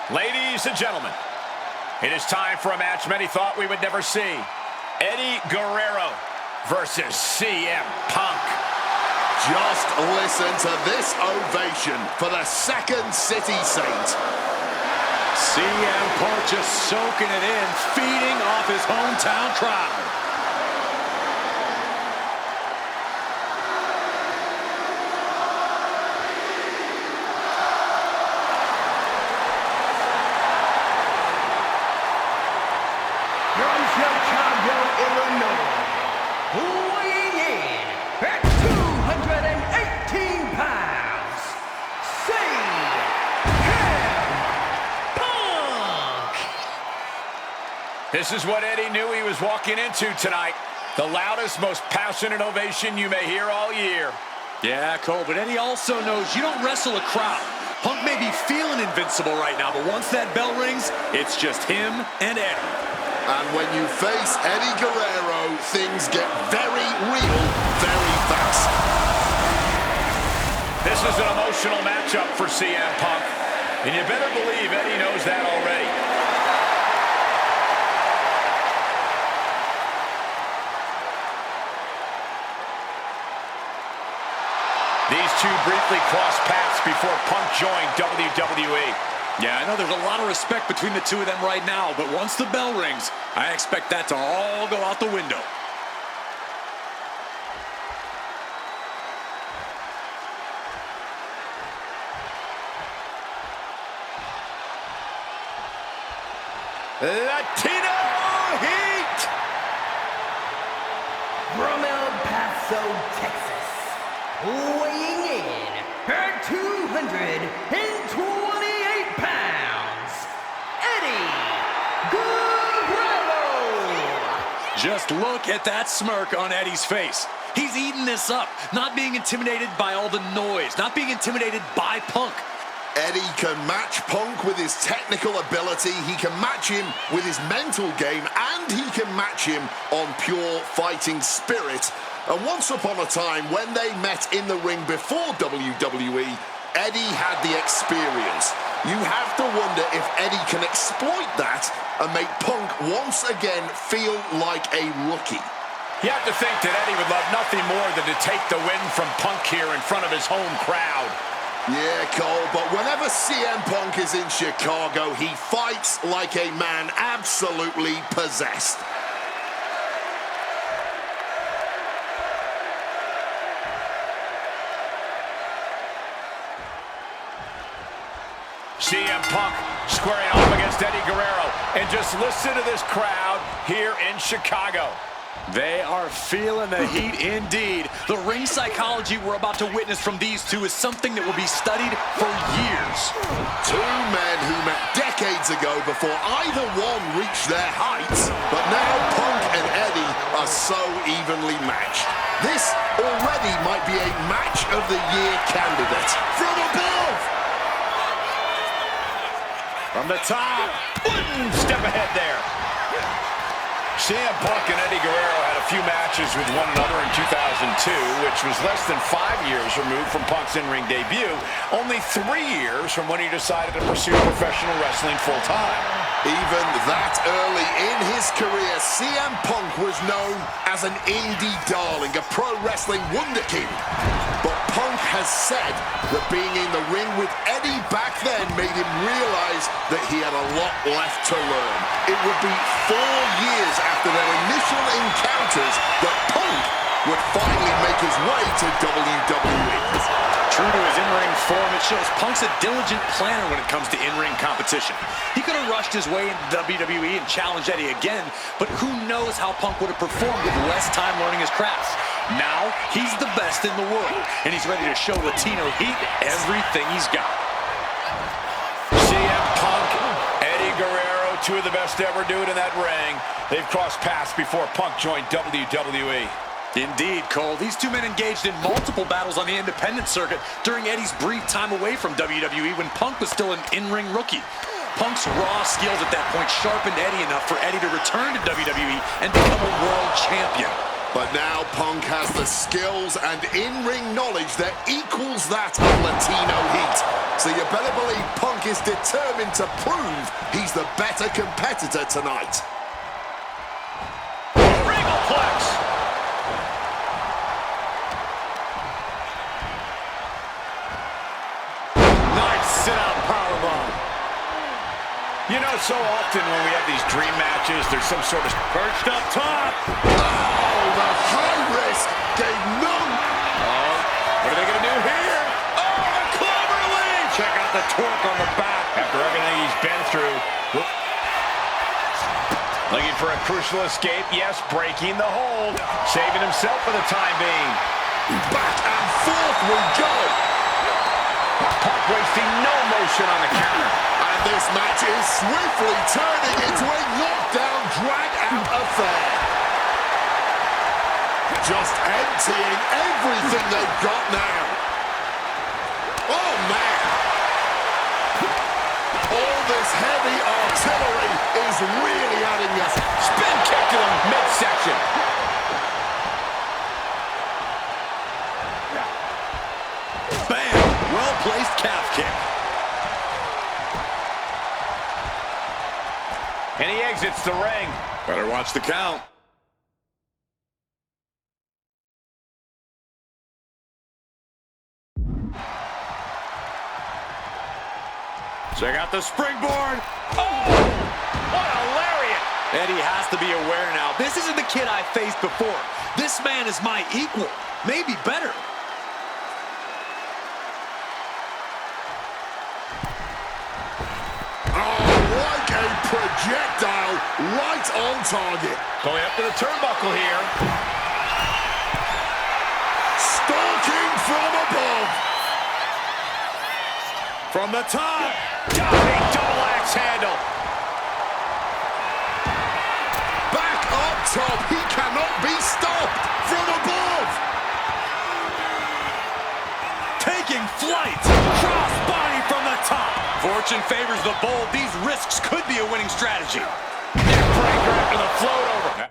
Ladies and gentlemen, it is time for a match many thought we would never see. Eddie Guerrero versus CM Punk. Just listen to this ovation for the Second City Saint. CM Punk just soaking it in, feeding off his hometown crowd. From Chicago, Illinois, weighing in at 218 pounds, CM Punk! This is what Eddie knew he was walking into tonight. The loudest, most passionate ovation you may hear all year. Yeah, Cole, but Eddie also knows you don't wrestle a crowd. Punk may be feeling invincible right now, but once that bell rings, it's just him and Eddie. And when you face Eddie Guerrero, things get very real, very fast. This is an emotional matchup for CM Punk, and you better believe Eddie knows that already. These two briefly crossed paths before Punk joined WWE. Yeah, I know there's a lot of respect between the two of them right now, but once the bell rings, I expect that to all go out the window. Latino Heat! From El Paso, Texas, weighing in at 228 pounds, Eddie Guerrero! Just look at that smirk on Eddie's face. He's eating this up, not being intimidated by all the noise, not being intimidated by Punk. Eddie can match Punk with his technical ability, he can match him with his mental game, and he can match him on pure fighting spirit. And once upon a time, when they met in the ring before WWE, Eddie had the experience. You have to wonder if Eddie can exploit that and make Punk once again feel like a rookie. You have to think that Eddie would love nothing more than to take the win from Punk here in front of his home crowd. Yeah, Cole, but whenever CM Punk is in Chicago, he fights like a man absolutely possessed. CM Punk squaring off against Eddie Guerrero. And just listen to this crowd here in Chicago. They are feeling the heat indeed. The ring psychology we're about to witness from these two is something that will be studied for years. Two men who met decades ago before either one reached their heights, but now Punk and Eddie are so evenly matched. This already might be a match of the year candidate. From above! From the top, one step ahead there. CM Punk and Eddie Guerrero had a few matches with one another in 2002, which was less than 5 years removed from Punk's in-ring debut, only 3 years from when he decided to pursue professional wrestling full-time. Even that early in his career, CM Punk was known as an indie darling, a pro wrestling wunderkind. But Punk has said that being in the ring with Eddie back then made him realize that he had a lot left to learn. It would be 4 years after their initial encounters that Punk would finally make his way to WWE. True to his in-ring form, it shows Punk's a diligent planner when it comes to in-ring competition. He could have rushed his way into WWE and challenged Eddie again, but who knows how Punk would have performed with less time learning his craft. Now, he's the best in the world, and he's ready to show Latino Heat everything he's got. CM Punk, Eddie Guerrero, two of the best to ever do it in that ring. They've crossed paths before Punk joined WWE. Indeed, Cole. These two men engaged in multiple battles on the independent circuit during Eddie's brief time away from WWE when Punk was still an in-ring rookie. Punk's raw skills at that point sharpened Eddie enough for Eddie to return to WWE and become a world champion. But now Punk has the skills and in-ring knowledge that equals that of Latino Heat. So you better believe Punk is determined to prove he's the better competitor tonight. Regalplex. Nice sit-out powerbomb. You know, so often when we have these dream matches, there's some sort of Perched up top. Oh, the high risk gave no... What are they going to do here? Oh, cleverly! Check out the torque on the back. After everything he's been through. Looking for a crucial escape. Yes, breaking the hold. Saving himself for the time being. Back and forth we go. Punk wasting no motion on the counter. And this match is swiftly turning into a knockdown, drag-out affair. Just emptying everything they've got now. Oh, man. All this heavy artillery is really adding us. Spin kick to the midsection. Bam! Well-placed calf kick. And he exits the ring. Better watch the count. Check out the springboard. Oh! What a lariat! Eddie has to be aware now. This isn't the kid I faced before. This man is my equal. Maybe better. Oh, like a projectile, right on target. Going up to the turnbuckle here. Stalking from above. From the top. Diving double axe handle. Back up top, he cannot be stopped from above. Taking flight. Cross body from the top. Fortune favors the bold. These risks could be a winning strategy. Neckbreaker after the float over.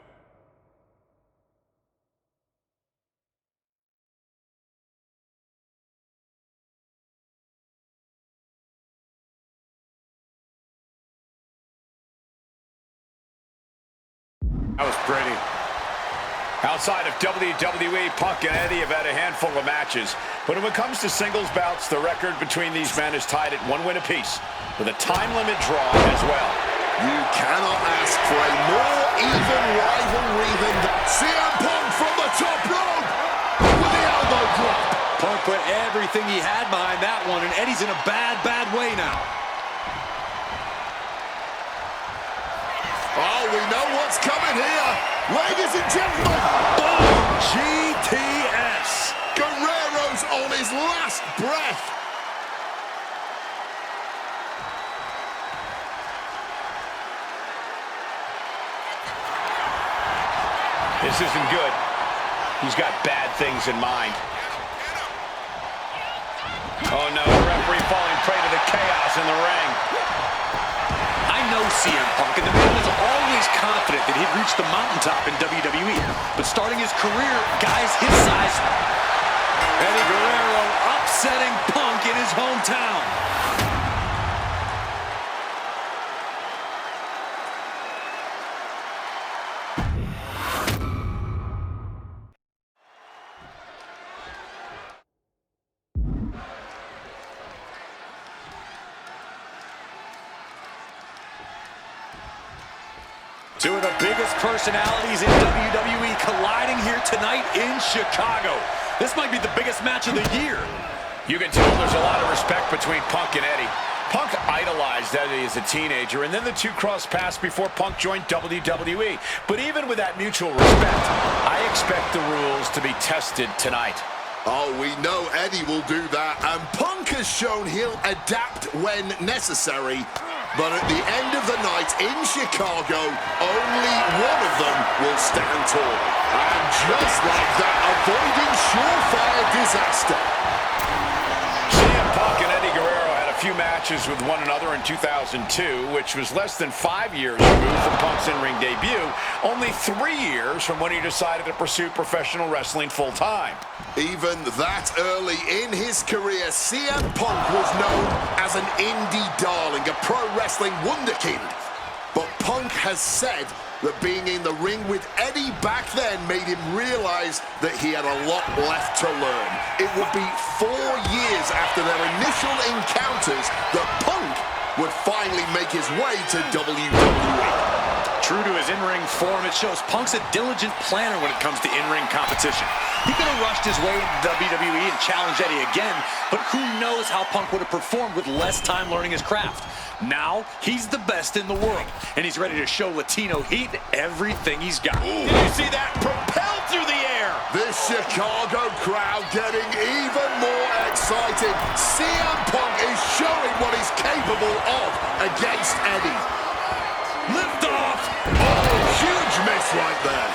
That was pretty. Outside of WWE, Punk and Eddie have had a handful of matches. But when it comes to singles bouts, the record between these men is tied at 1 win apiece, with a time limit draw as well. You cannot ask for a more even rivalry than that. CM Punk from the top rope with the elbow drop. Punk put everything he had behind that one, and Eddie's in a bad, bad way now. Oh, we know what's coming here. Ladies and gentlemen. Boom! GTS. Guerrero's on his last breath. This isn't good. He's got bad things in mind. Oh no, the referee falling prey to the chaos in the ring. I know CM Punk, and the man was always confident that he'd reach the mountaintop in WWE. But starting his career, guys his size, Eddie Guerrero upsetting Punk in his hometown. Two of the biggest personalities in WWE colliding here tonight in Chicago. This might be the biggest match of the year. You can tell there's a lot of respect between Punk and Eddie. Punk idolized Eddie as a teenager, and then the two crossed paths before Punk joined WWE. But even with that mutual respect, I expect the rules to be tested tonight. Oh, we know Eddie will do that, and Punk has shown he'll adapt when necessary. But at the end of the night in Chicago, only one of them will stand tall. And just like that, avoiding surefire disaster. CM Punk and Eddie Guerrero had a few matches with one another in 2002, which was less than 5 years removed from Punk's in-ring debut, only 3 years from when he decided to pursue professional wrestling full-time. Even that early in his career, CM Punk was known as an indie darling, a pro wrestling wunderkind. But Punk has said that being in the ring with Eddie back then made him realize that he had a lot left to learn. It would be 4 years after their initial encounters that Punk would finally make his way to WWE. True to his in-ring form, it shows Punk's a diligent planner when it comes to in-ring competition. He could have rushed his way into WWE and challenged Eddie again, but who knows how Punk would have performed with less time learning his craft. Now, he's the best in the world, and he's ready to show Latino heat everything he's got. Ooh. Did you see that? Propelled through the air! This Chicago crowd getting even more excited. CM Punk is showing what he's capable of against Eddie. Lift off! Oh, huge miss right there.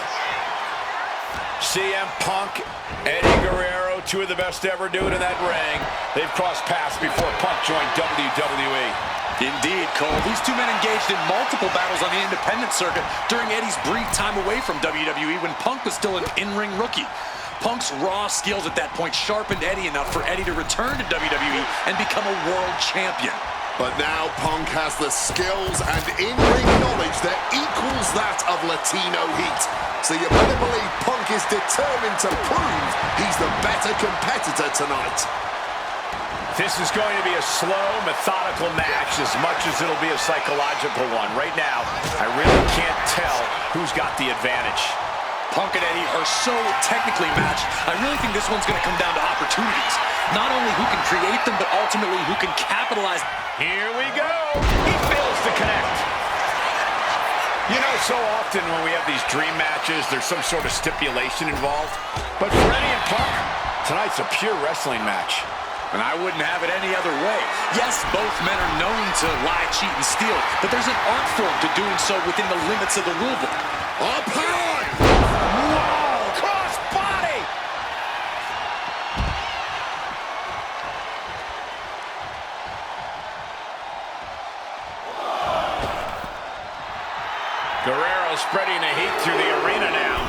CM Punk, Eddie Guerrero, two of the best to ever do it in that ring. They've crossed paths before Punk joined WWE. Indeed, Cole. These two men engaged in multiple battles on the independent circuit during Eddie's brief time away from WWE when Punk was still an in-ring rookie. Punk's raw skills at that point sharpened Eddie enough for Eddie to return to WWE and become a world champion. But now Punk has the skills and in-ring knowledge that equals that of Latino heat. So you better believe Punk is determined to prove he's the better competitor tonight. This is going to be a slow, methodical match as much as it'll be a psychological one. Right now, I really can't tell who's got the advantage. Punk and Eddie are so technically matched, I really think this one's going to come down to opportunities. Not only who can create them, but ultimately who can capitalize. Here we go. He fails to connect. You know, so often when we have these dream matches, there's some sort of stipulation involved. But for Eddie and Punk, tonight's a pure wrestling match. And I wouldn't have it any other way. Yes, both men are known to lie, cheat, and steal, but there's an art form to doing so within the limits of the rule book. Up high! Whoa! Cross body! Guerrero spreading the heat through the arena now.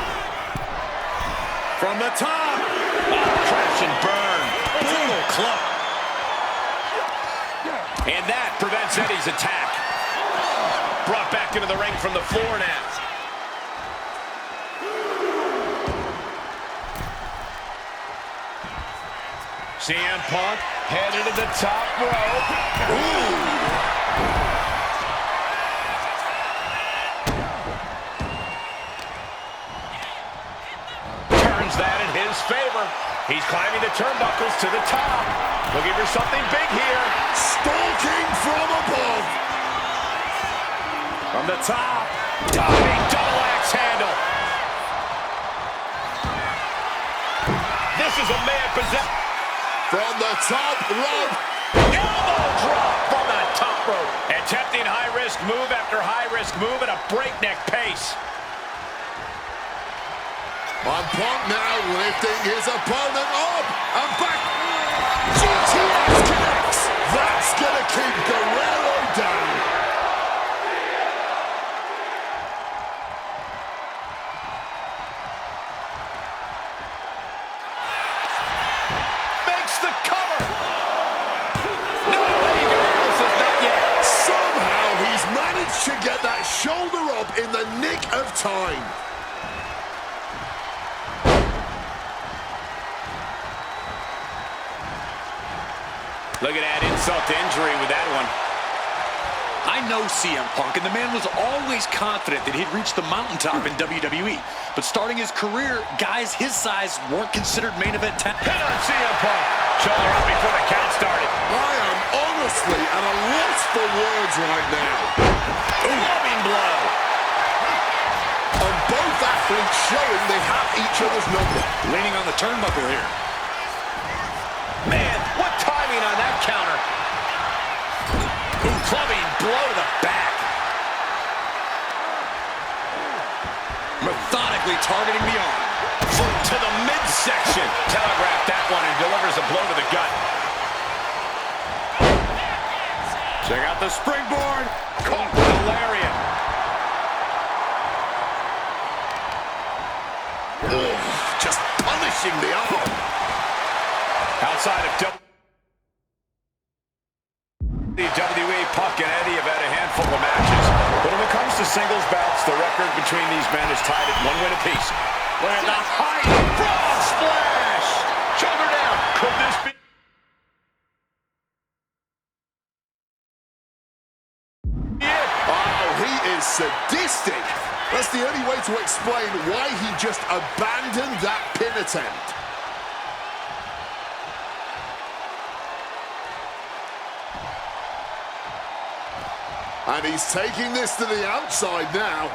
From the top! Oh, crash and burn. Brutal club. And that prevents Eddie's attack. Brought back into the ring from the floor now. CM Punk headed to the top rope. Ooh. Turns that in his favor. He's climbing the turnbuckles to the top. Looking for something big here. Stalking from above. From the top. Diving double axe handle. This is a man possessed. From the top rope. Elbow drop from the top rope. Attempting high-risk move after high-risk move at a breakneck pace. And Punk now lifting his opponent up and back. GTS connects. That's going to keep Guerrero down. Makes the cover. No, Eddie Guerrero says not yet. Somehow he's managed to get that shoulder up in the nick of time. Look at that insult to injury with that one. I know CM Punk, and the man was always confident that he'd reach the mountaintop in WWE. But starting his career, guys his size weren't considered main event talent. Hit on CM Punk. Shoulder up before the count started. I am honestly at a loss for words right now. Loving blow. And both athletes showing they have each other's number. Leaning on the turnbuckle here. Man, what timing on that counter. Clubbing blow to the back. Methodically targeting the arm. Foot to the midsection. Telegraphed that one and delivers a blow to the gut. the springboard. Caught with a lariat. Just punishing the arm. Outside of WWE, Punk and Eddie have had a handful of matches. But when it comes to singles bouts, the record between these men is tied at 1 win apiece. Look at the height. Frog splash. Choke her down. Could this be? Oh, he is sadistic. That's the only way to explain why he just abandoned that pin attempt. And he's taking this to the outside now.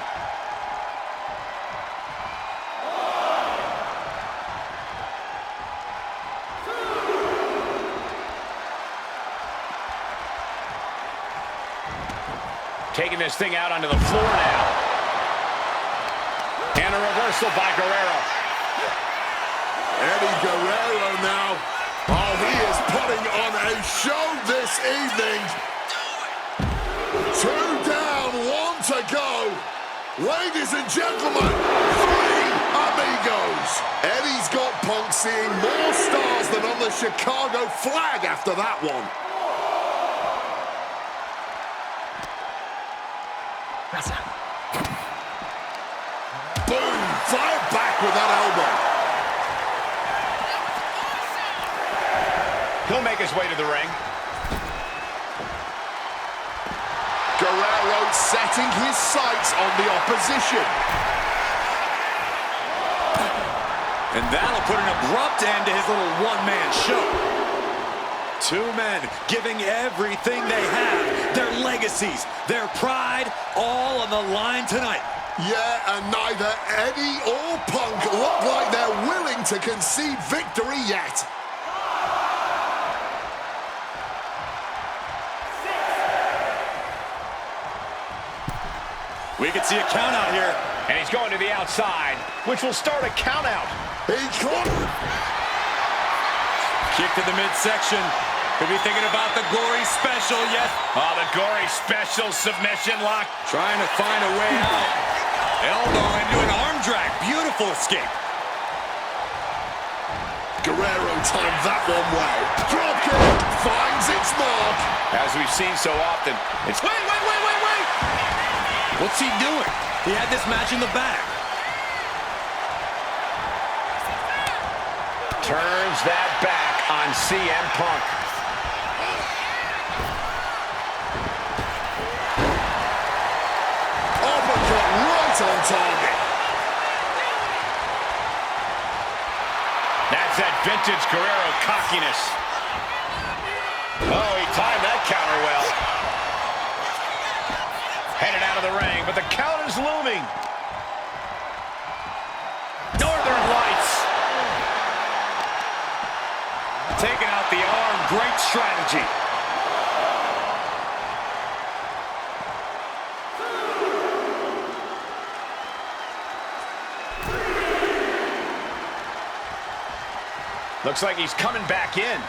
Taking this thing out onto the floor now. And a reversal by Guerrero. Eddie Guerrero now. Oh, he is putting on a show this evening. 2 down, 1 to go. Ladies and gentlemen, 3 amigos. Eddie's got Punk seeing more stars than on the Chicago flag after that one. Boom! Fired back with that elbow. He'll make his way to the ring. Guerrero setting his sights on the opposition. And that'll put an abrupt end to his little one-man show. 2 men giving everything they have, their legacies, their pride, all on the line tonight. Yeah, and neither Eddie or Punk look like they're willing to concede victory yet. We could see a count out here. And he's going to the outside, which will start a count out. He caught. Kick to the midsection. Could be thinking about the gory special yet. Oh, the gory special submission lock. Trying to find a way out. Elbow into an arm drag. Beautiful escape. Guerrero timed that one well. Drop kick finds its mark. As we've seen so often, it's... Wait! What's he doing? He had this match in the bag. Turns that back on CM Punk. Uppercut right on target. That's that vintage Guerrero cockiness. Oh, he timed that counter well. Headed out of the ring, but the count is looming. Northern Lights. Taking out the arm, great strategy. Looks like he's coming back in.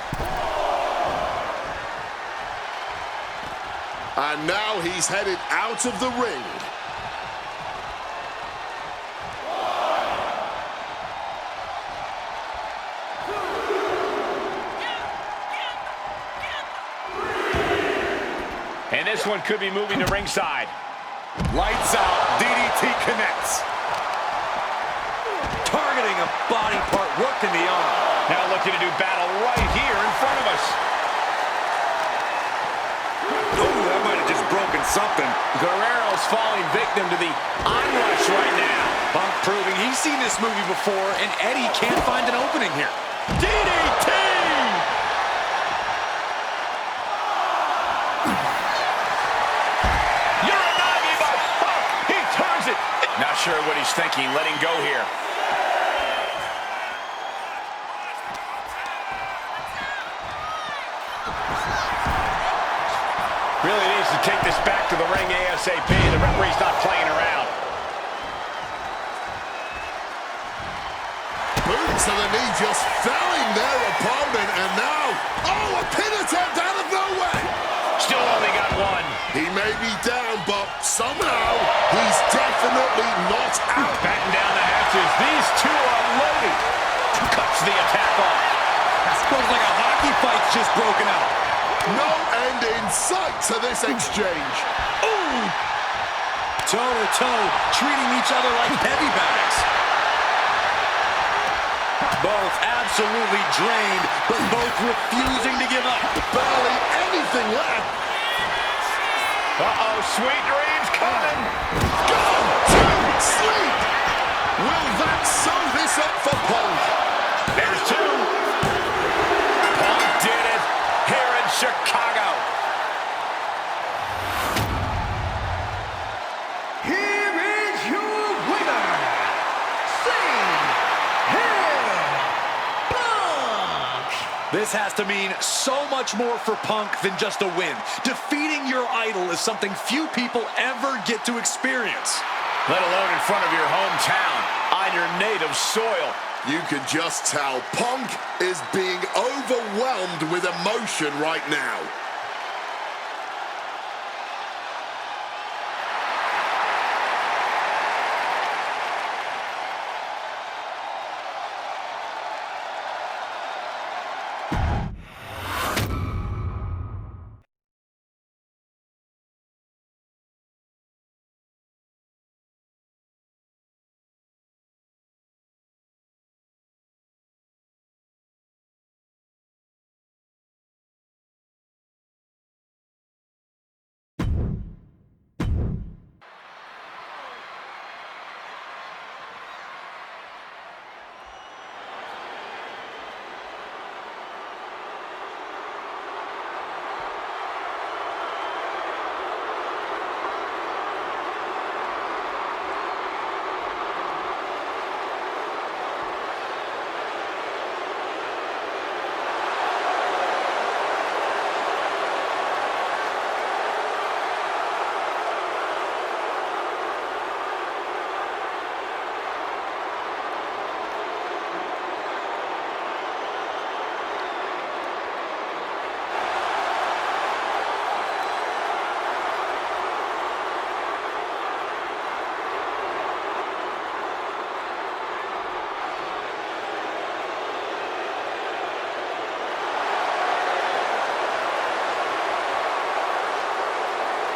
And now he's headed out of the ring. And this one could be moving to ringside. Lights out, DDT connects. Targeting a body part, working the arm. Now looking to do battle right here in front of us. Ooh, that might have just broken something. Guerrero's falling victim to the onrush right now. Punk proving he's seen this movie before, and Eddie can't find an opening here. DDT! Uranagi by Punk. He turns it. Not sure what he's thinking, letting go here. Really needs to take this back to the ring ASAP. The referee's not playing around. Boot to the knee, just felling their opponent, and now, oh, a pin attempt out of nowhere! Still only got one. He may be down, but somehow he's definitely not out. Batten down the hatches. These two are loaded. Cuts the attack off. Feels like a hockey fight's just broken out. No end in sight to this exchange. Ooh! Toe-to-toe, treating each other like heavy bags. Both absolutely drained, but both refusing to give up. Barely anything left. Uh-oh, sweet dreams coming. Go to sleep. Will that sew this up for Punk? There's two. Punk did it here in Chicago. Here is your winner, Punk! This has to mean so much more for Punk than just a win. Defeating your idol is something few people ever get to experience. Let alone in front of your hometown, on your native soil. You can just tell Punk is being overwhelmed with emotion right now.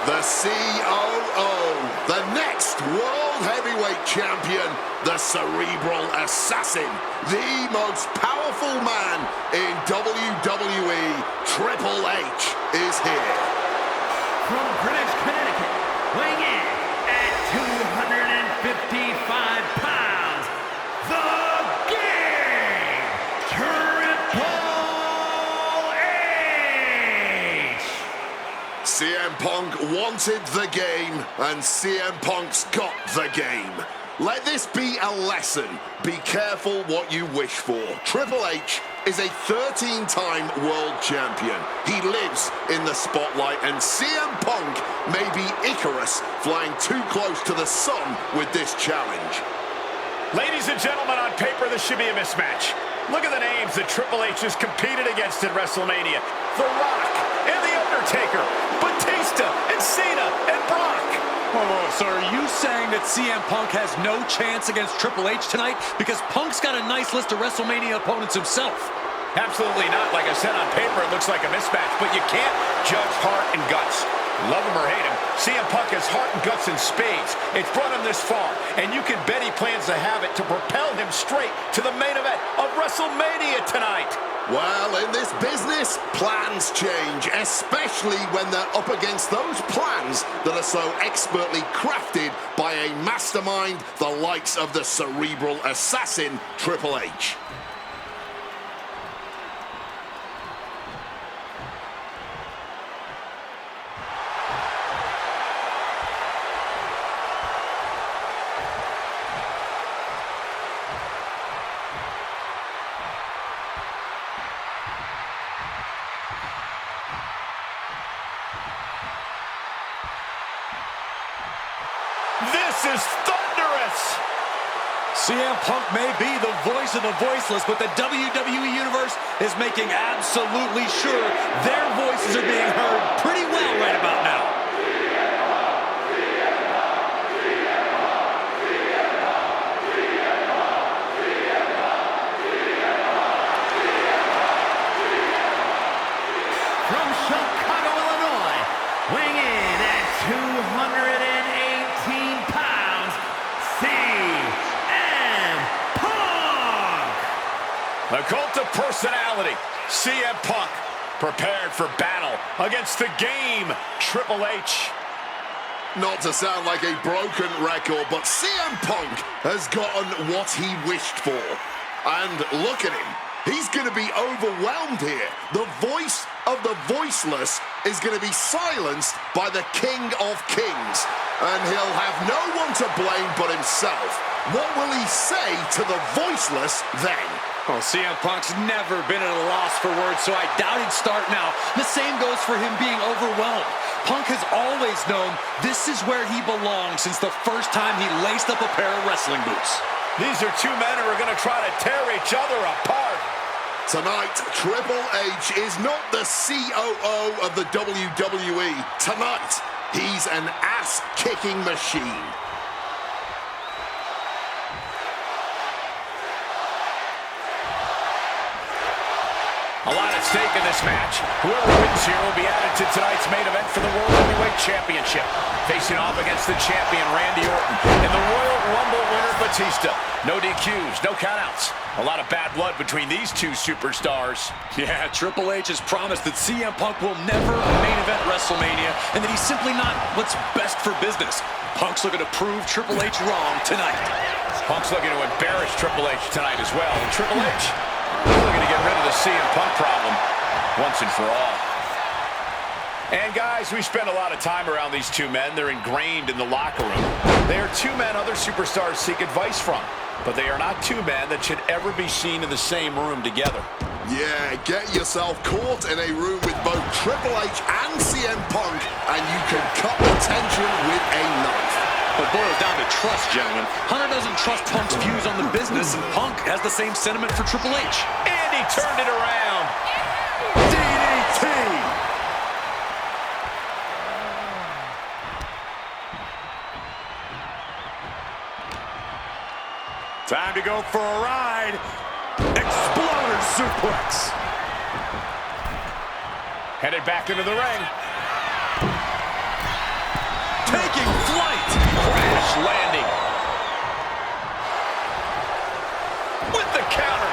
The COO, the next World Heavyweight Champion, the Cerebral Assassin, the most powerful man in WWE, Triple H, is here. From Greenwich, Connecticut, weighing in at 255 pounds, the King, Triple H! CM Punk wanted the game, and CM Punk's got the game. Let this be a lesson. Be careful what you wish for. Triple H is a 13-time world champion. He lives in the spotlight, and CM Punk may be Icarus flying too close to the sun with this challenge. Ladies and gentlemen, on paper, this should be a mismatch. Look at the names that Triple H has competed against at WrestleMania. The Rock and The Undertaker, Batista and Cena and Brock. Oh, so are you saying that CM Punk has no chance against Triple H tonight because Punk's got a nice list of WrestleMania opponents himself? Absolutely not. Like I said, on paper, it looks like a mismatch, but you can't judge heart and guts. Love him or hate him, CM Punk has heart and guts in spades. It's brought him this far, and you can bet he plans to have it to propel him straight to the main event of WrestleMania tonight. Well, in this business, plans change, especially when they're up against those plans that are so expertly crafted by a mastermind the likes of the Cerebral Assassin, Triple H. This is thunderous! CM Punk may be the voice of the voiceless, but the WWE Universe is making absolutely sure their voices are being heard pretty well right about now. From Chicago, Illinois, weighing in at 218 pounds, CM Punk! The cult of personality, CM Punk, prepared for battle against the game, Triple H. Not to sound like a broken record, but CM Punk has gotten what he wished for. And look at him. He's going to be overwhelmed here. The voice of the voiceless is going to be silenced by the King of Kings. And he'll have no one to blame but himself. What will he say to the voiceless then? Oh, CM Punk's never been at a loss for words, so I doubt he'd start now. The same goes for him being overwhelmed. Punk has always known this is where he belongs since the first time he laced up a pair of wrestling boots. These are two men who are going to try to tear each other apart. Tonight, Triple H is not the COO of the WWE. Tonight, he's an ass-kicking machine. A lot at stake in this match. Whoever wins here will be added to tonight's main event for the World Heavyweight Championship. Facing off against the champion, Randy Orton, and the Royal Rumble winner, Batista. No DQs, no countouts. A lot of bad blood between these two superstars. Yeah, Triple H has promised that CM Punk will never main event WrestleMania, and that he's simply not what's best for business. Punk's looking to prove Triple H wrong tonight. Punk's looking to embarrass Triple H tonight as well. And Triple H, he's looking to get rid of the CM Punk problem once and for all. And guys, we spend a lot of time around these two men. They're ingrained in the locker room. They are two men other superstars seek advice from, but they are not two men that should ever be seen in the same room together. Yeah, get yourself caught in a room with both Triple H and CM Punk, and you can cut the tension with a knife. It boils down to trust, gentlemen. Hunter doesn't trust Punk's views on the business, and Punk has the same sentiment for Triple H. And he turned it around. DDT! Time to go for a ride. Exploder suplex. Headed back into the ring. Taking flight. Crash landing. With the counter.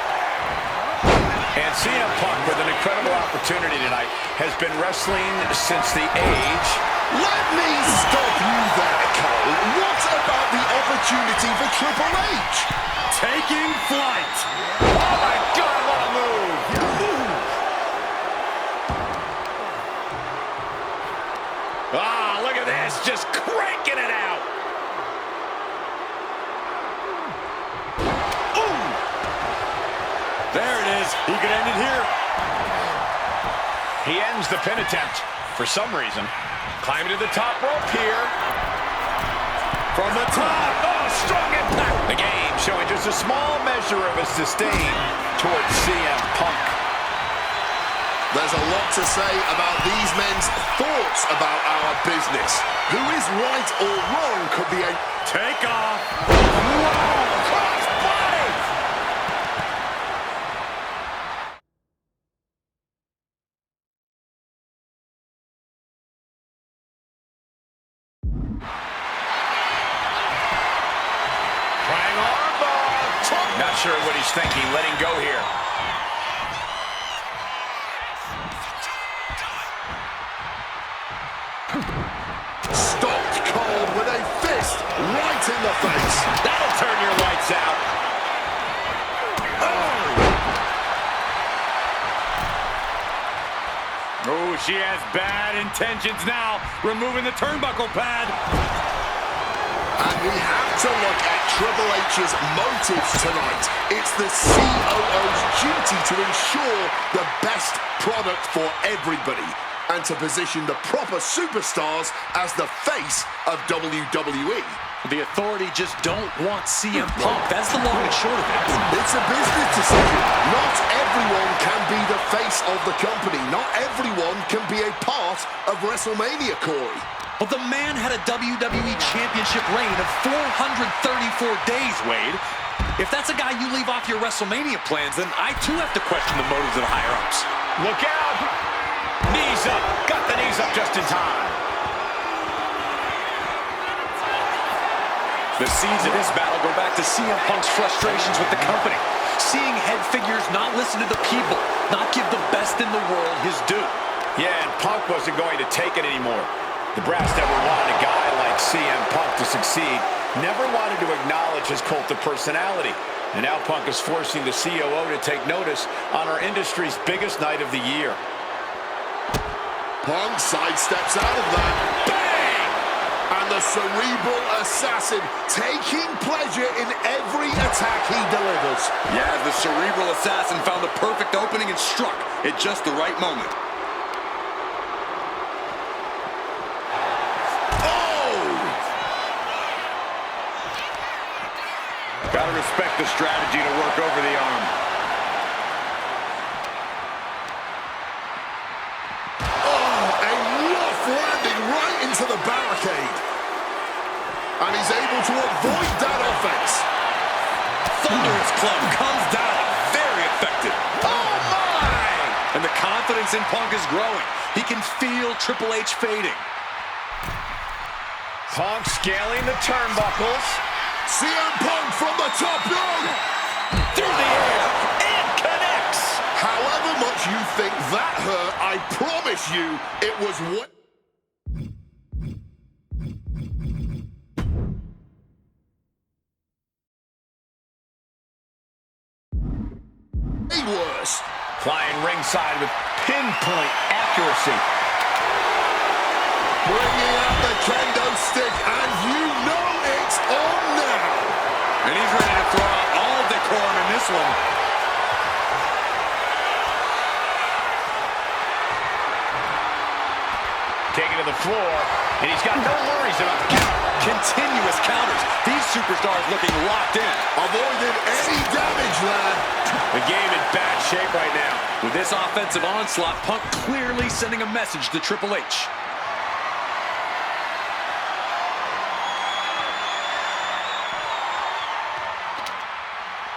And CM Punk with an incredible opportunity tonight has been wrestling since the age. Let me stop you there, Cole. What about the opportunity for Triple H? Taking flight. Oh my God, what a move. Ah, look at this, just cranking it out. Ooh. There it is. He could end it here. He ends the pin attempt for some reason. Climbing to the top rope here. From the top. Oh, strong impact. The game showing just a small measure of his disdain towards CM Punk. There's a lot to say about these men's thoughts about our business. Who is right or wrong could be a takeoff. Whoa, cross body. Not sure what he's thinking, letting go here. stopped cold with a fist right in the face. That'll turn your lights out. Oh, she has bad intentions now, removing the turnbuckle pad. And we have to look at Triple H's motives tonight. It's the COO's duty to ensure the best product for everybody. and to position the proper superstars as the face of WWE. The Authority just don't want CM Punk. That's the long and short of it. It's a business decision. Not everyone can be the face of the company. Not everyone can be a part of WrestleMania, Corey. But the man had a WWE Championship reign of 434 days, Wade. If that's a guy you leave off your WrestleMania plans, then I too have to question the motives of the higher-ups. Look out! Knees up. Got the knees up just in time. The seeds of this battle go back to CM Punk's frustrations with the company. Seeing head figures not listen to the people, not give the best in the world his due. Yeah, and Punk wasn't going to take it anymore. The brass never wanted a guy like CM Punk to succeed, never wanted to acknowledge his cult of personality. And now Punk is forcing the COO to take notice on our industry's biggest night of the year. Punk sidesteps out of that. Bang! And the cerebral assassin taking pleasure in every attack he delivers. Yeah, the cerebral assassin found the perfect opening and struck at just the right moment. Gotta respect the strategy to work over the arm. Oh, a rough landing right into the barricade. And he's able to avoid that offense. Thunderous club comes down. Very effective. Oh, my! And the confidence in Punk is growing. He can feel Triple H fading. Punk scaling the turnbuckles. CM Punk from the top rope. Through the air. And connects. However much you think that hurt, I promise you it was what... worse. Flying ringside with pinpoint accuracy. Bringing out the kendo stick, and you know it's on now. And he's ready to throw out all decorum in this one. Taking to the floor, and he's got no worries about the count. Continuous counters. These superstars looking locked in. Avoided any damage there. The game in bad shape right now. With this offensive onslaught, Punk clearly sending a message to Triple H.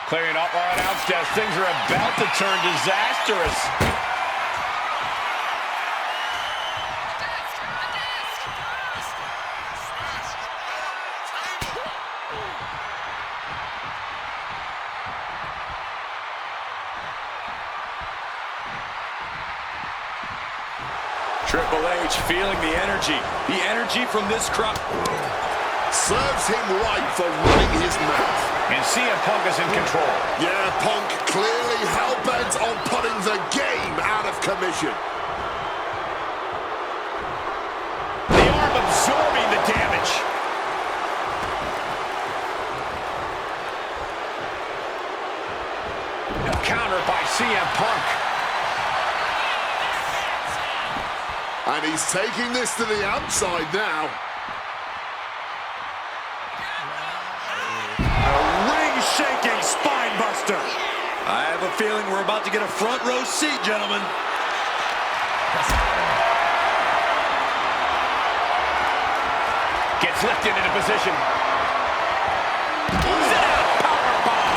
Clearing up our announce desk. Things are about to turn disastrous. Triple H feeling the energy from this crowd. Serves him right for running his mouth. And CM Punk is in control. Yeah, Punk clearly hell-bent on putting the game out of commission. The arm absorbing the damage. A counter by CM Punk. And he's taking this to the outside now. A ring-shaking spine buster. I have a feeling we're about to get a front row seat, gentlemen. Gets lifted into position. Sit out, powerbomb.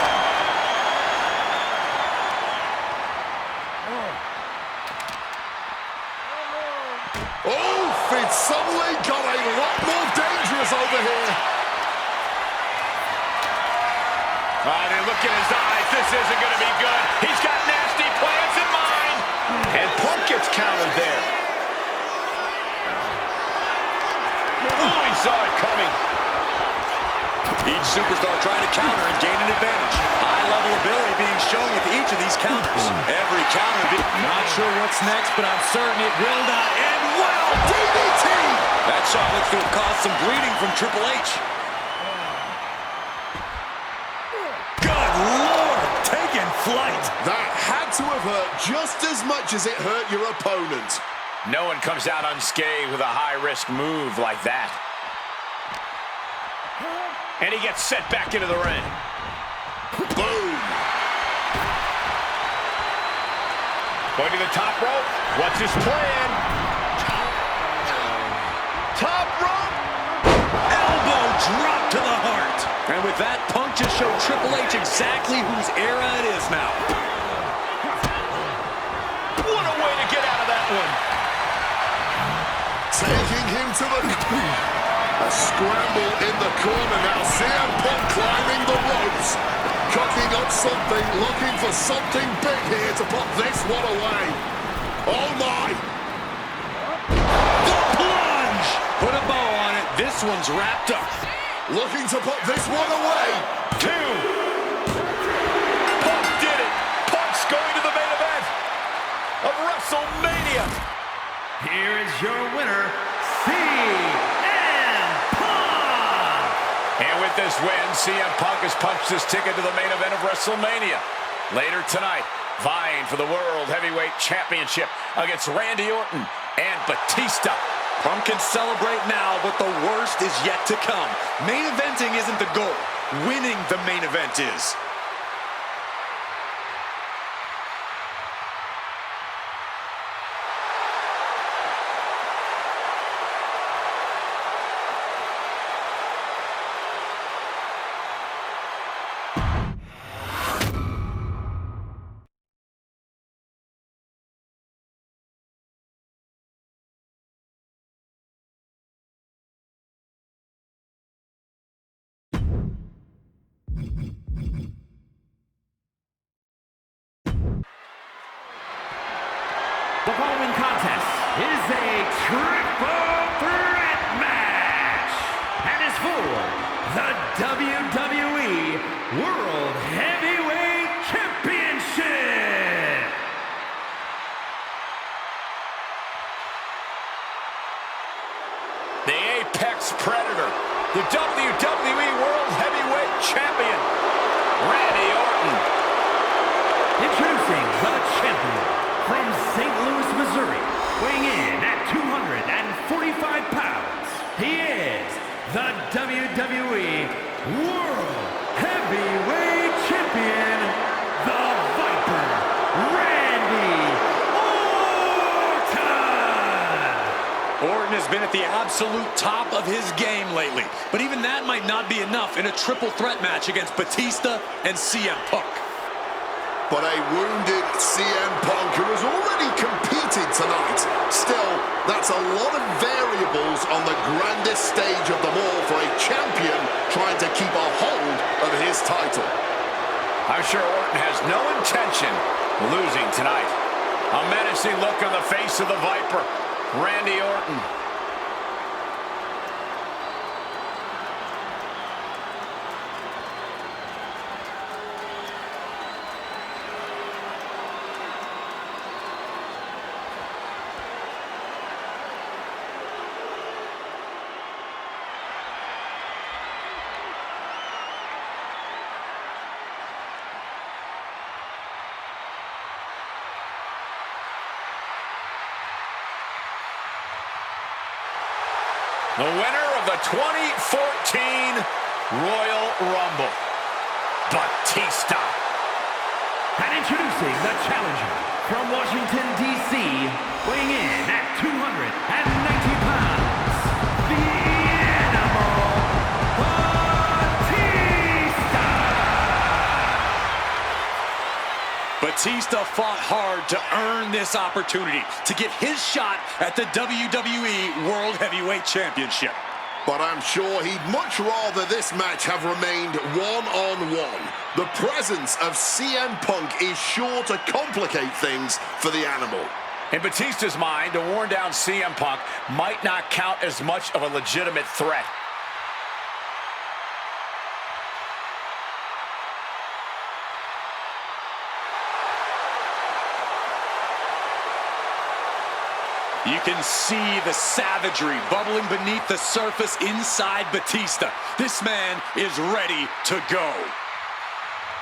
Oh, it suddenly got a lot more dangerous over here. Right, and look at his eyes. This isn't going to be good. He's got nasty plans in mind. And Punk gets countered there. Oh, he saw it coming. Each superstar trying to counter and gain an advantage. High-level ability being shown with each of these counters. Every counter being... Not sure what's next, but I'm certain it will not end well. DDT! That shot looks to have caused some bleeding from Triple H. Good Lord, taking flight. That had to have hurt just as much as it hurt your opponent. No one comes out unscathed with a high-risk move like that. And he gets sent back into the ring. Boom! Going to the top rope. What's his plan? Top rope. Elbow drop to the heart. And with that, Punk just showed Triple H exactly whose era it is now. What a way to get out of that one. Taking him to the... A scramble in the corner now. CM Punk climbing the ropes. Cooking up something, looking for something big here to put this one away. Oh my! The plunge! Put a bow on it. This one's wrapped up. Looking to put this one away. 2. Punk did it. Punk's going to the main event of WrestleMania. Here is your winner, CM Punk! And with this win, CM Punk has punched his ticket to the main event of WrestleMania. Later tonight, vying for the World Heavyweight Championship against Randy Orton and Batista. Punk can celebrate now, but the worst is yet to come. Main eventing isn't the goal. Winning the main event is. The following contest is a triple threat match and is for the WWE World Heavyweight Championship. The Apex Predator, the WWE World Heavyweight Champion, Randy Orton. Introducing the champion from St. Louis, Missouri, weighing in at 245 pounds. He is the WWE World Heavyweight Champion, the Viper, Randy Orton! Orton has been at the absolute top of his game lately, but even that might not be enough in a triple threat match against Batista and CM Punk. But a wounded CM Punk who has already competed tonight. Still, that's a lot of variables on the grandest stage of them all for a champion trying to keep a hold of his title. I'm sure Orton has no intention of losing tonight. A menacing look on the face of the Viper, Randy Orton. The winner of the 2014 Royal Rumble, Batista. And introducing the challenger from Washington, D.C., weighing in at 290 pounds, the Animal, Batista! Batista fought hard to earn this opportunity to get his shot at the WWE World Heavyweight Championship. But I'm sure he'd much rather this match have remained one-on-one. The presence of CM Punk is sure to complicate things for the Animal. In Batista's mind, a worn-down CM Punk might not count as much of a legitimate threat. You can see the savagery bubbling beneath the surface inside Batista. This man is ready to go.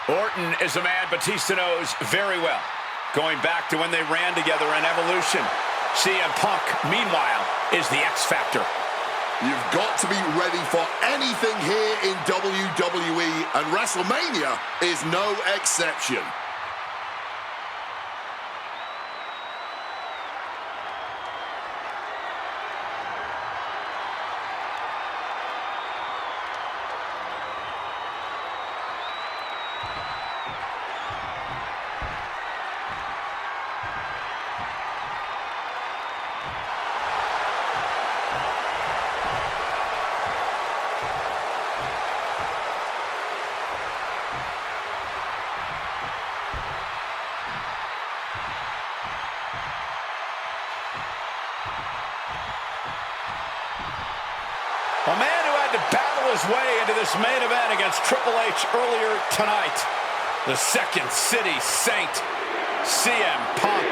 Orton is a man Batista knows very well, going back to when they ran together in Evolution. CM Punk, meanwhile, is the X Factor. You've got to be ready for anything here in WWE, and WrestleMania is no exception. A man who had to battle his way into this main event against Triple H earlier tonight. The Second City Saint, CM Punk.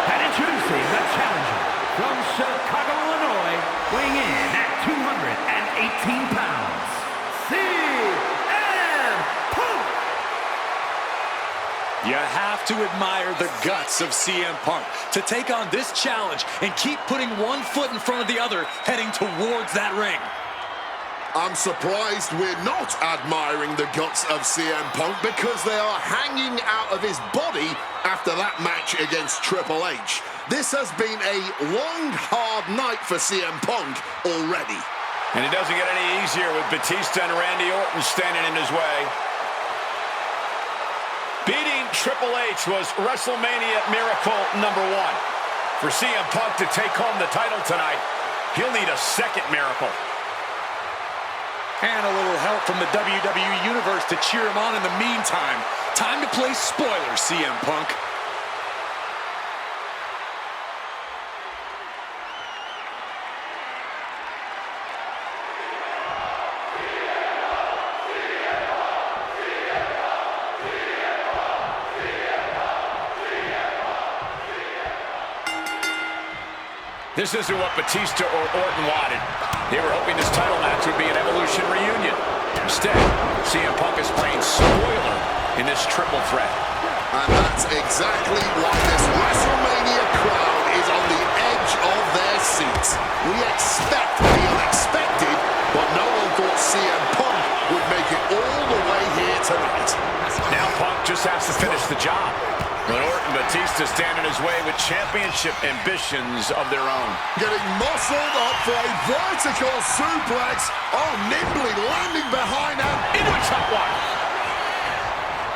And introducing the challenger from Chicago, Illinois, weighing in at 218 pounds, CM Punk! You have to admire the guts of CM Punk to take on this challenge and keep putting one foot in front of the other, heading towards that ring. I'm surprised we're not admiring the guts of CM Punk because they are hanging out of his body after that match against Triple H. This has been a long, hard night for CM Punk already. And it doesn't get any easier with Batista and Randy Orton standing in his way. Beating Triple H was WrestleMania miracle number 1. For CM Punk to take home the title tonight, he'll need a second miracle. And a little help from the WWE Universe to cheer him on in the meantime. Time to play spoiler, CM Punk. This isn't what Batista or Orton wanted. They were hoping this title match would be an Evolution reunion. Instead, CM Punk is playing spoiler in this triple threat. And that's exactly why this WrestleMania crowd is on the edge of their seats. We expect the unexpected, but no one thought CM Punk would make it all the way here tonight. Now Punk just has to finish the job. But Orton and Batista stand in his way with championship ambitions of their own. Getting muscled up for a vertical suplex. Oh, nimbly landing behind and Into a top one.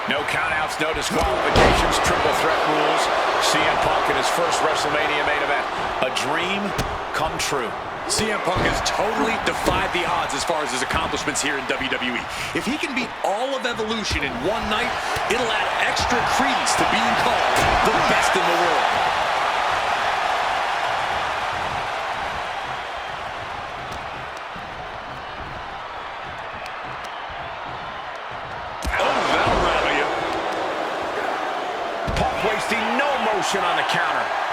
No countouts, no disqualifications, triple threat rules. CM Punk in his first WrestleMania main event. A dream come true. CM Punk has totally defied the odds as far as his accomplishments here in WWE. If he can beat all of Evolution in one night, it'll add extra credence to being called the best in the world. Oh, that'll rattle you. Punk wasting no motion on the counter.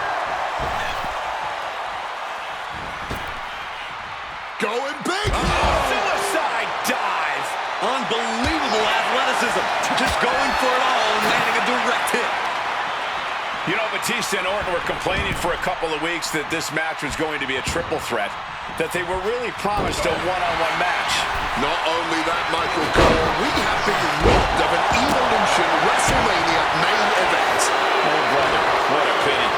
going big. Suicide dive. Unbelievable athleticism. Just going for it all and landing a direct hit. You know, Batista and Orton were complaining for a couple of weeks that this match was going to be a triple threat, that they were really promised a one-on-one match. Not only that, Michael Cole, we have been robbed of an Evolution WrestleMania main event. Oh, brother, what a pity.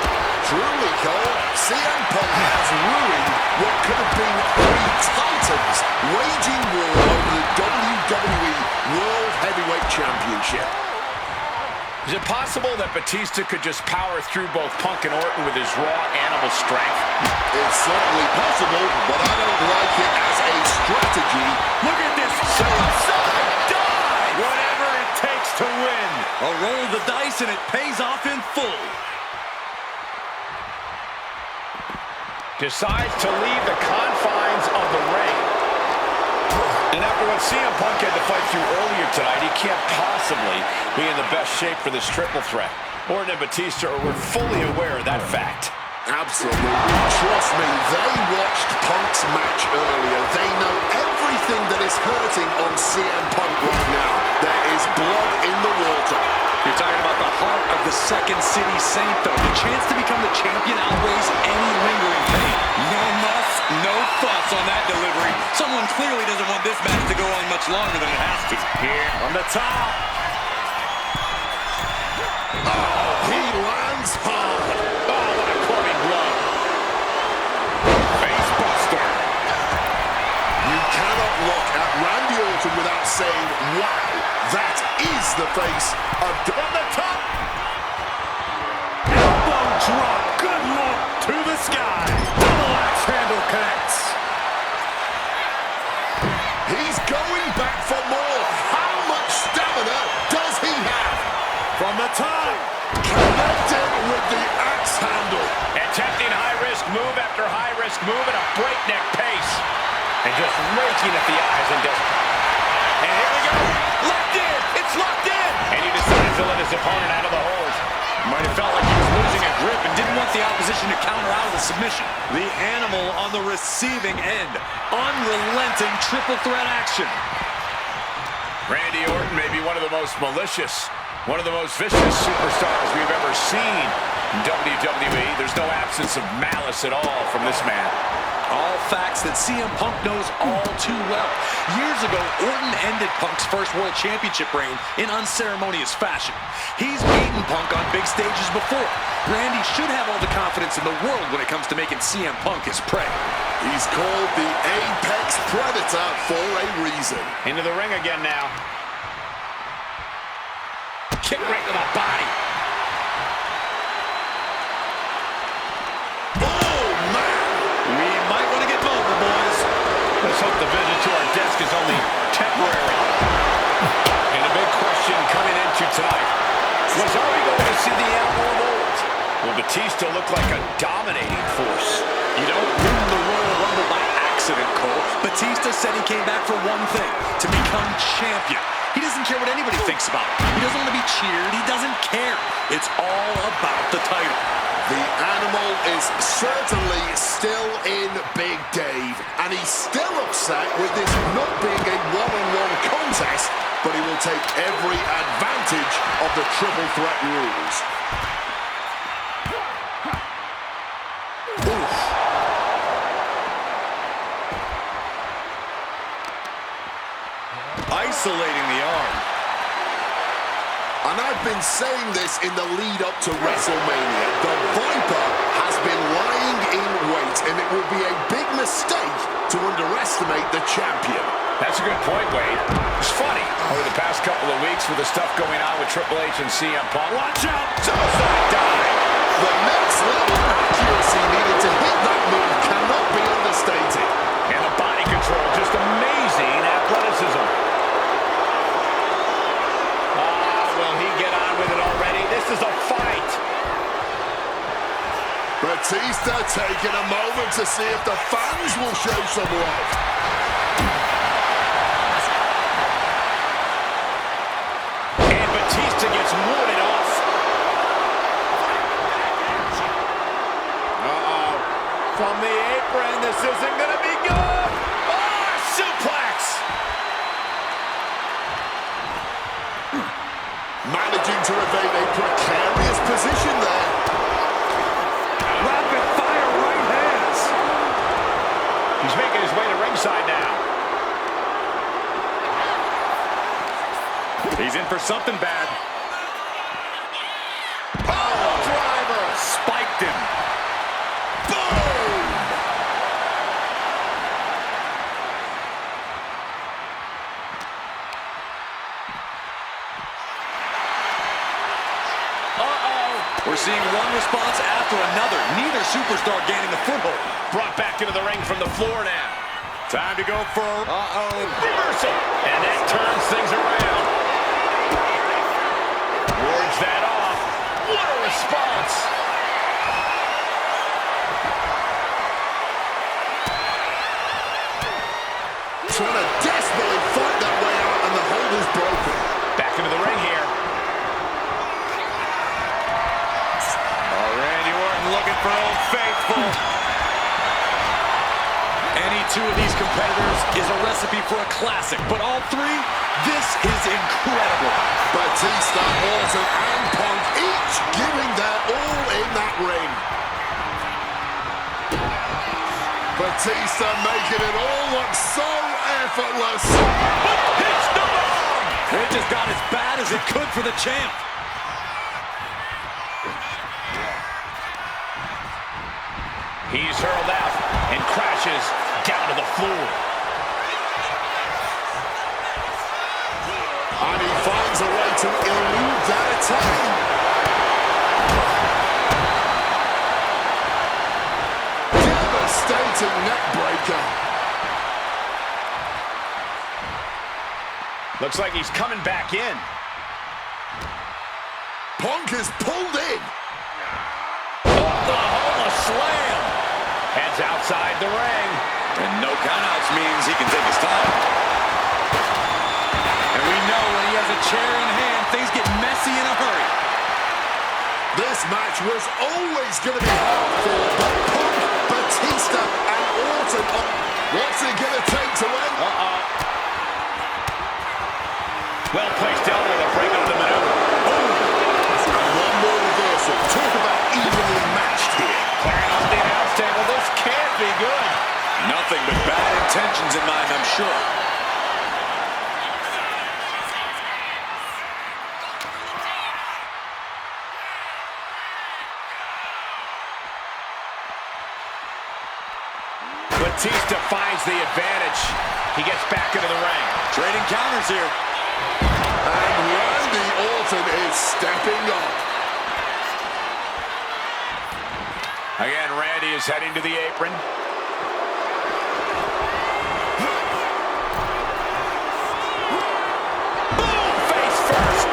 Truly, Cole, CM Punk has ruined what could have been three titans waging war over the WWE World Heavyweight Championship. Is it possible that Batista could just power through both Punk and Orton with his raw animal strength? It's certainly possible, but I don't like it as a strategy. Look at this suicide dive! Whatever it takes to win. A roll of the dice and it pays off in full. Decides to leave the confines of the ring. And after what CM Punk had to fight through earlier tonight, he can't possibly be in the best shape for this triple threat. Orton and Batista were fully aware of that fact. Absolutely. Trust me, they watched Punk's match earlier. They know everything that is hurting on CM Punk right now. There is blood in the water. You're talking about the heart of the Second City Saint, though. The chance to become the champion outweighs any lingering pain. No muss, no fuss on that delivery. Someone clearly doesn't want this match to go on much longer than it has to. Here on the top. Oh, he lands hard. Oh, what a clubbing blow. Face buster. You cannot look at Randy Orton without saying, wow, that is the face of... From the top. Elbow drop. Good look to the sky. Double axe handle connects. He's going back for more. How much stamina does he have? From the top. Connected with the axe handle. Attempting high-risk move after high-risk move at a breakneck pace. And just raking at the eyes and just... And here we go. Locked in. It's locked in. And he decides to let his opponent out of the hold. Might have felt like he was losing a grip and didn't want the opposition to counter out of the submission. The animal on the receiving end. Unrelenting triple threat action. Randy Orton may be one of the most malicious, one of the most vicious superstars we've ever seen in WWE. There's no absence of malice at all from this man. All facts that CM Punk knows all too well. Years ago, Orton ended Punk's first World Championship reign in unceremonious fashion. He's beaten Punk on big stages before. Randy should have all the confidence in the world when it comes to making CM Punk his prey. He's called the Apex Predator for a reason. Into the ring again now. Kick right to the body. We might want to get mobile, boys. Let's hope the visit to our desk is only temporary. And a big question coming into tonight was, are we going to see the animal of old? Will Batista look like a dominating force? You don't win the Royal Rumble by accident, Cole. Batista said he came back for one thing, to become champion. He doesn't care what anybody thinks about him. He doesn't want to be cheered. He doesn't care. It's all about the title. The animal is certainly still in Big Dave, and he's still upset with this not being a one-on-one contest, but he will take every advantage of the triple threat rules. Oof. Isolating the arm. And I've been saying this in the lead up to WrestleMania. The Viper has been lying in wait, and it would be a big mistake to underestimate the champion. That's a good point, Wade. It's funny. Over the past couple of weeks with the stuff going on with Triple H and CM Punk. Watch out! Suicide dive! The next level accuracy needed to hit that move cannot be understated. And the body control, just amazing athleticism. Will he get on with it already? This is a fight. Batista taking a moment to see if the fans will show some love. And Batista gets warded off. Uh-oh. From the apron, this isn't going to be good. Oh, suplex. Managing to evade a precarious position there. Rapid fire right hands. He's making his way to ringside now. He's in for something bad. Oh, driver. Spiked him. Boom! We're seeing one response after another. Neither superstar gaining a foothold. Brought back into the ring from the floor now. Time to go for reversal. And that turns things around. Wards that off. What a response. Trying to desperately fight that way out, and the hold is broken. Back into the ring here. Randy Orton looking for Old Faithful. Any two of these competitors is a recipe for a classic, but all three, this is incredible. Batista, Orton, and Punk each giving their all in that ring. Batista making it all look so effortless. But hits the bomb! It just got as bad as it could for the champ. He's hurled out and crashes down to the floor. And he finds a way to elude that attack. Devastating neckbreaker. Looks like he's coming back in. Punk is pulled in. Oklahoma slam. Heads outside the ring. And no countouts means he can take his time. And we know when he has a chair in hand, things get messy in a hurry. This match was always going to be hard for Punk, Batista, and Orton. What's it going to take to win? Well placed elbow to break up the maneuver. And one more reversal. Talk about evenly matched here. Clearing off the announce table. This can't be good. Nothing but bad intentions in mind, I'm sure. Batista finds the advantage. He gets back into the ring. Trading counters here. And Randy Orton is stepping up. Again, Randy is heading to the apron. Boom! Face first.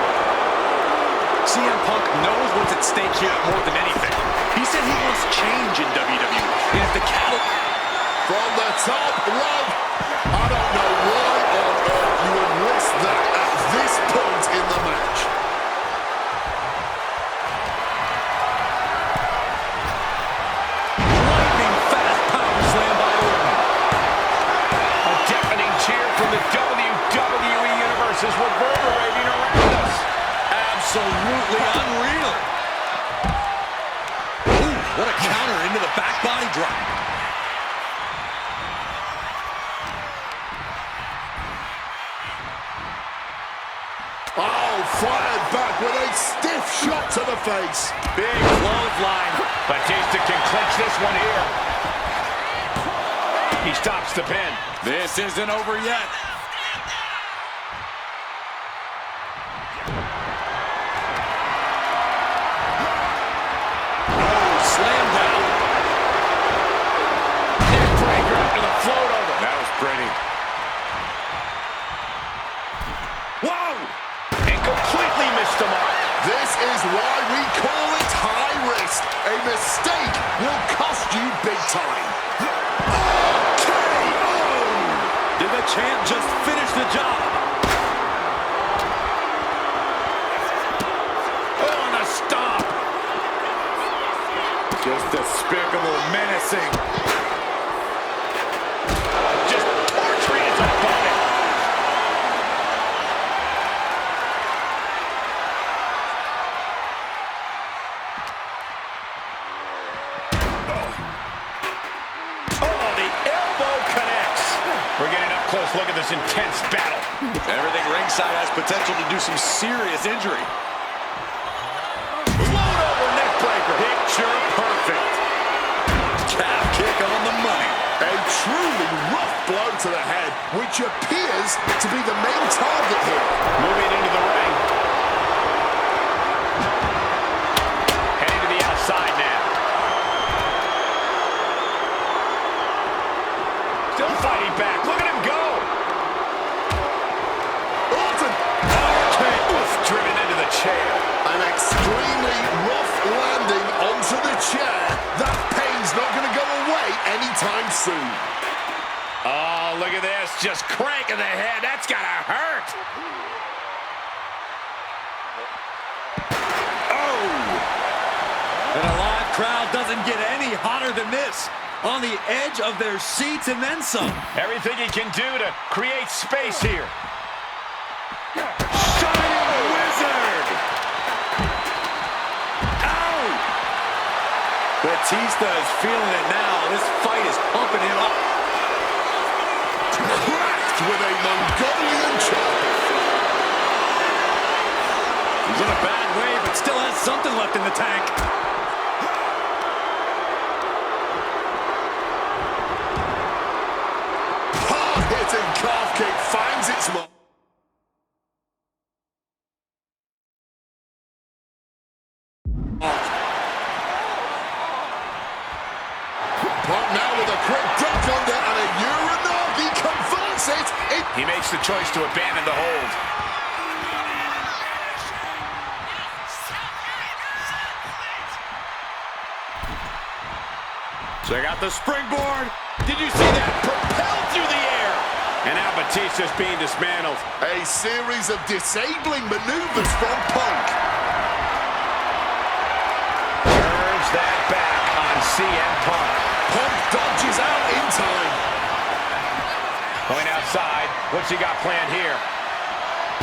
CM Punk knows what's at stake here more than anything. He said he wants change in WWE. And if the cattle... From the top rope. I don't know why on earth you would risk that at this point in the match. Lightning fast power slam by Orton. A deafening cheer from the WWE Universe is reverberating around us. Absolutely unreal. Ooh, what a counter into the back body drop. Oh, fired back with a stiff shot to the face. Big clothesline. Batista can clinch this one here. He stops the pin. This isn't over yet. Oh, slam down. Neckbreaker after the float over. That was pretty. Whoa! And completely missed the mark. This is why we call it high risk. A mistake will cost you big time. KO! Did the champ just finish the job? Oh, and a stomp. Just despicable, menacing. Just torturing his opponent. Oh, the elbow connects. We're getting up close look at this intense battle. Everything ringside has potential to do some serious injury. Float over neckbreaker. Picture perfect. Calf kick on the money. A truly rough blow to the head, which appears to be the main target here. Moving into the ring. Heading to the outside now. Still fighting back. Look at him go. Orton! Oof, driven into the chair. An extremely rough landing onto the chair. That pain's not going to go away anytime soon. Oh, look at this. Just cranking the head. That's got to hurt. Oh! And a live crowd doesn't get any hotter than this. On the edge of their seats and then some. Everything he can do to create space here. Shining Wizard! Ow! Batista is feeling it now. This fight is pumping him up. Cracked with a Mongolian chop. He's in a bad way, but still has something left in the tank. Hard-hitting calf kick finds its mark. Punk now with a quick duck under and a Uranagi converts it. He makes the choice to abandon the hold. Check out the springboard. Did you see that? Propelled through the air. And now Batista's being dismantled. A series of disabling maneuvers from Punk. Turns that back on CM Punk. Punk dodges out in time. Going outside. What's he got planned here?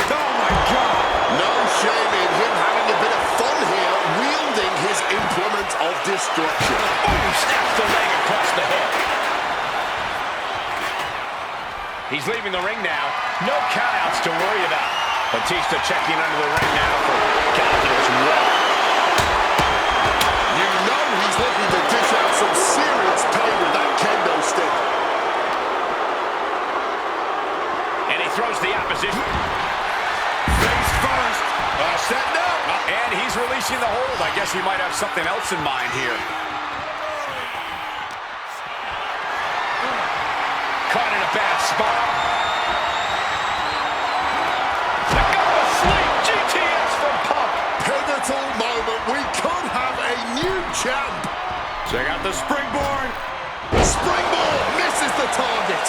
Oh, my God. No shame in him having a bit of fun here, wielding his implement of destruction. Ooh, snaps the leg across the head. He's leaving the ring now. No countouts to worry about. Batista checking under the ring now for counters. You know he's looking to dish out some serious pain with that kendo stick. And he throws the opposition. Face first. Setting up. And he's releasing the hold. I guess he might have something else in mind here. Caught in a bad spot. The go to sleep. GTS from Punk. Pivotal moment. We could have a new champ. Check out the springboard. Springboard misses the target.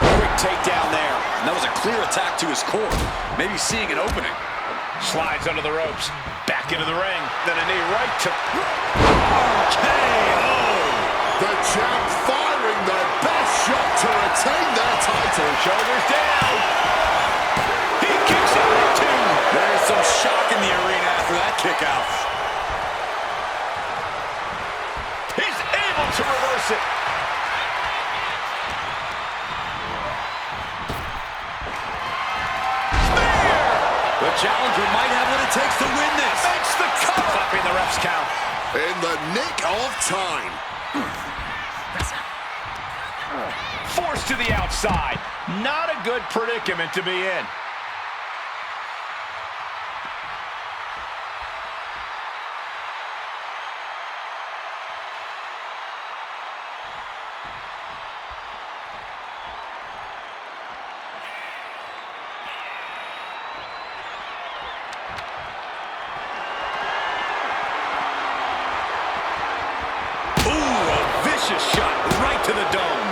Quick takedown there. And that was a clear attack to his core. Maybe seeing an opening. Slides under the ropes. Back into the ring. Then a knee right to... RKO. The champ firing the best shot to retain their title. Shoulders down. He kicks out at two. There's some shock in the arena after that kick out. He's able to reverse it. The challenger might have what it takes to win this. Makes the cut. Clapping the ref's count. In the nick of time. Forced to the outside. Not a good predicament to be in. Shot right to the dome.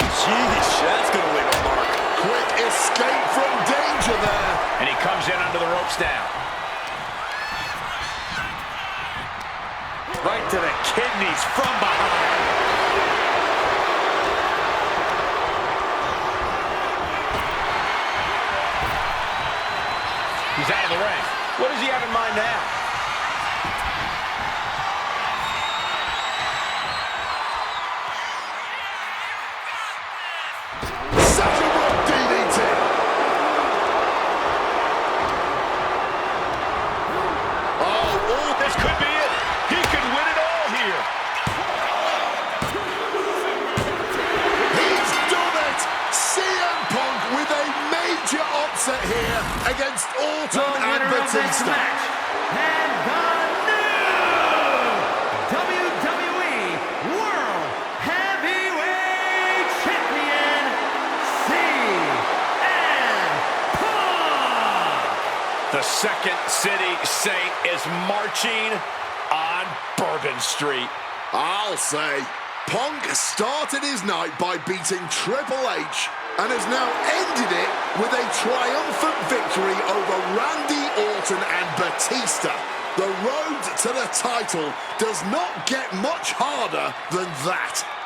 Jeez, that's going to leave a mark. Quick escape from danger there. And he comes in under the ropes now. Right to the kidneys from behind. He's out of the ring. What does he have in mind now? Here against Orton and Batista. And the new WWE World Heavyweight Champion, CM Punk. The Second City Saint is marching on Bourbon Street. I'll say, Punk started his night by beating Triple H and has now ended it with a triumphant victory over Randy Orton and Batista. The road to the title does not get much harder than that.